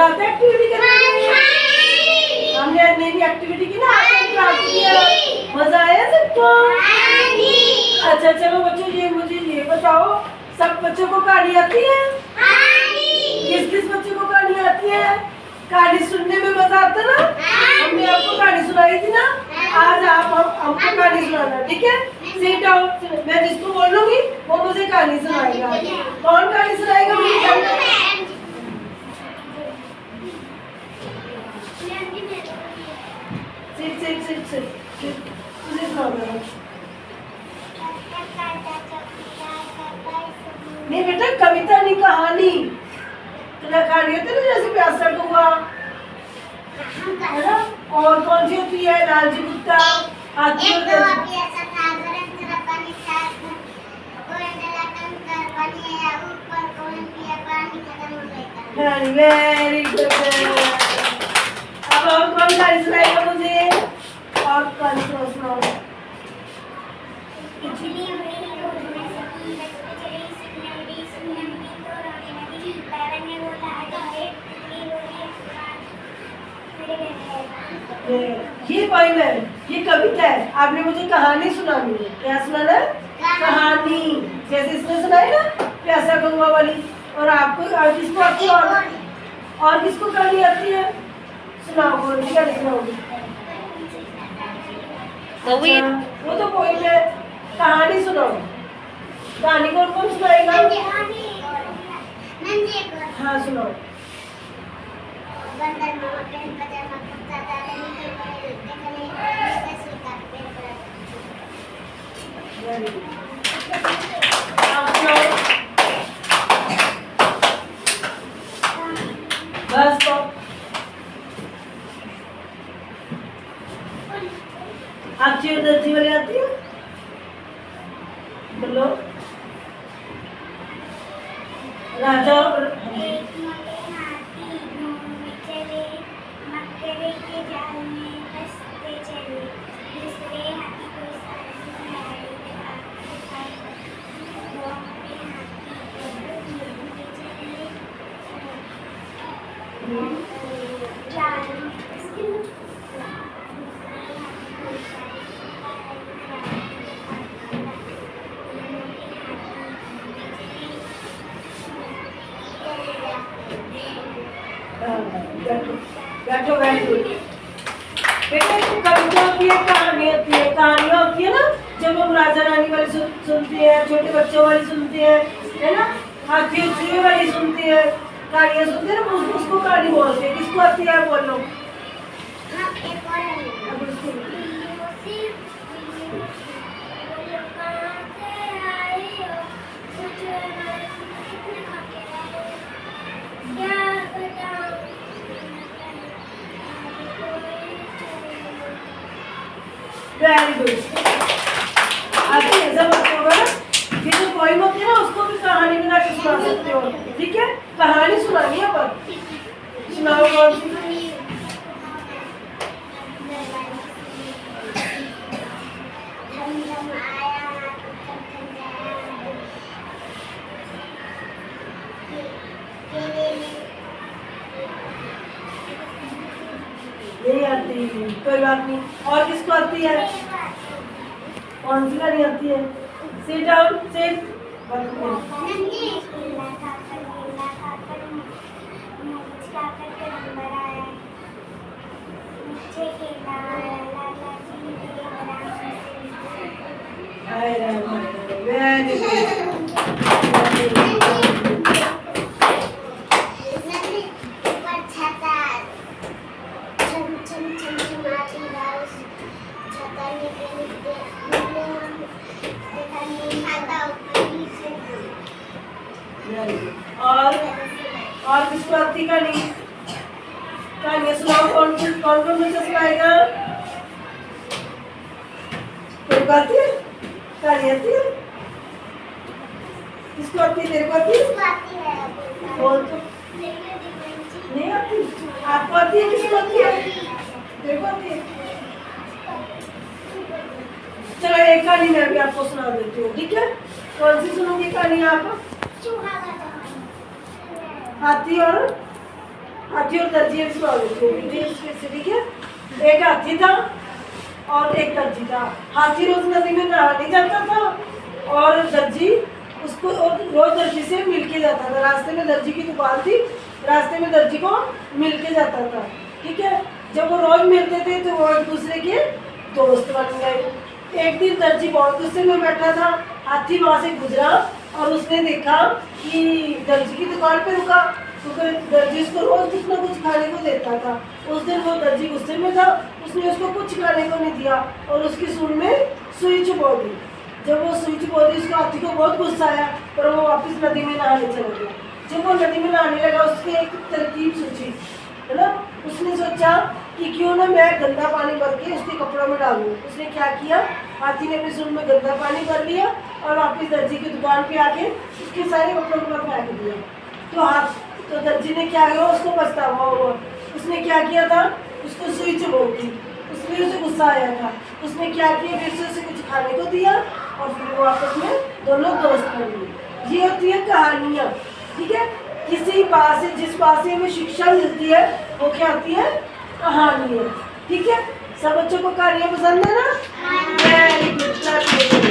मजा आता है एक्टिविटी करने में? हमने आज नई एक्टिविटी की ना, मजा आया सबको? अच्छा चलो बच्चों, ये मुझे ये बताओ, सब बच्चों को कहानी आती है? किस किस बच्चों को कहानी आती है? कहानी सुनने में मजा आता है ना? हमने आपको कहानी सुनाई थी ना, आज आप हमको कहानी सुनाना, ठीक है? सिट डाउन, मैं जिसको बोलूंगी वो मुझे कहानी सुनाएगा। कौन कहानी सुनाएगा मुझे? सिट तुझे सुनाऊंगा। नहीं बेटा, कविता नहीं, कहानी। तुझे कहानी होती है ना, जैसे प्यासा कौवा, है ना? और कौन सी होती है? लालजी कुत्ता, हाथी होता है। Very good. अब और कौन कहानी सुनाएगा मुझे? और कहानी सुनाओ। ये पोइम है, ये कविता है। आपने मुझे कहानी सुनानी है। क्या सुनाना है? कहानी। जैसे इसने सुनाई ना प्यासा कौवा वाली। और आपको किसको आती है? और किसको कहानी आती है? सुनाओ, कौन सी कहानी सुनाओगी? वो तो पोइम है, कहानी सुनाओ। कहानी कौन कौन सुनाएगा? हाँ सुनाओ। बस तो आपकी दर्जी वाली आती है? बोलो। राजा और बैठो वेरी गुड बेटा। कविता होती है, कहानी होती है। कहानियाँ होती है ना, जब हम राजा रानी वाली सुनते हैं, छोटे बच्चों वाली सुनते हैं, है ना? हाथी उछली वाली सुनते हैं, कहानियाँ सुनते हैं ना, उसको कहानी बोलते हैं। किसको आती है? बोलो। Very good. आगे ऐसा मत होगा ना, ये जो पोइम होती है ना, उसको भी कहानी में लाके सुना सकते हो, ठीक है? कहानी सुनानी है, पर सुनाओ कौन सी? नहीं आती, कोई बात नहीं। और किसको आती है? कौन सी कहानी आती है? Sit down, sit. Very good. और किसको आती कहानी? कहानियाँ सुनाओ। कौन मुझे सुनाएगा? तेरे को आती है कहानी? आती है? किसको आती है? तेरे को आती है? बोल तो। नहीं आती? आपको आती है? किसको आती है? तेरे को आती है? चलो एक कहानी मैं भी आपको सुना देती हूँ, ठीक है? कौन सी सुनोगी कहानी आप? हाथी और हाथी और दर्जी है, इसको आगे ठीक है। एक हाथी था और एक दर्जी था। हाथी रोज नदी में नहाने जाता था और दर्जी उसको रोज दर्जी से मिल के जाता था। रास्ते में दर्जी की दुकान थी, रास्ते में दर्जी को मिल के जाता था, ठीक है। जब वो रोज मिलते थे तो वो एक दूसरे के दोस्त बन गए। एक दिन दर्जी बहुत गुस्से में बैठा था, हाथी वहाँ से गुजरा और उसने देखा कि दर्जी की दुकान पे रुका, तो दर्जी उसको रोज कुछ ना कुछ खाने को देता था। उस दिन वो दर्जी गुस्से में था, उसने उसको कुछ खाने को नहीं दिया और उसकी सूंड में सुई चुभा दी। जब वो सुई चुभा दी, उसको हाथी को बहुत गुस्सा आया, पर वो वापस नदी में नहाने चला गया। जब वो नदी में नहाने लगा, उसकी एक तरकीब सोची, है ना। उसने सोचा कि क्यों ना मैं गंदा पानी भर के उसके कपड़ों में डालूं। उसने क्या किया, हाथी ने अपनी सूंड में गंदा पानी भर लिया और वापस दर्जी की दुकान पे आके उसके सारे कपड़ों पर फेंक दिया। तो दर्जी ने क्या किया, उसको पछतावा हुआ। उसने क्या किया था, उसको सुई चुभा दी, उसमें उसे गुस्सा आया था। उसने क्या किया, फिर से उसे कुछ खाने को दिया और फिर वो आपस में दोनों दोस्त बन गए। ये होती है कहानियाँ, ठीक है। किसी बात से, जिस बात से हमें शिक्षा मिलती है वो क्या होती है, कहानी है, ठीक है। सब बच्चों को कहानियाँ पसंद है ना? Very good.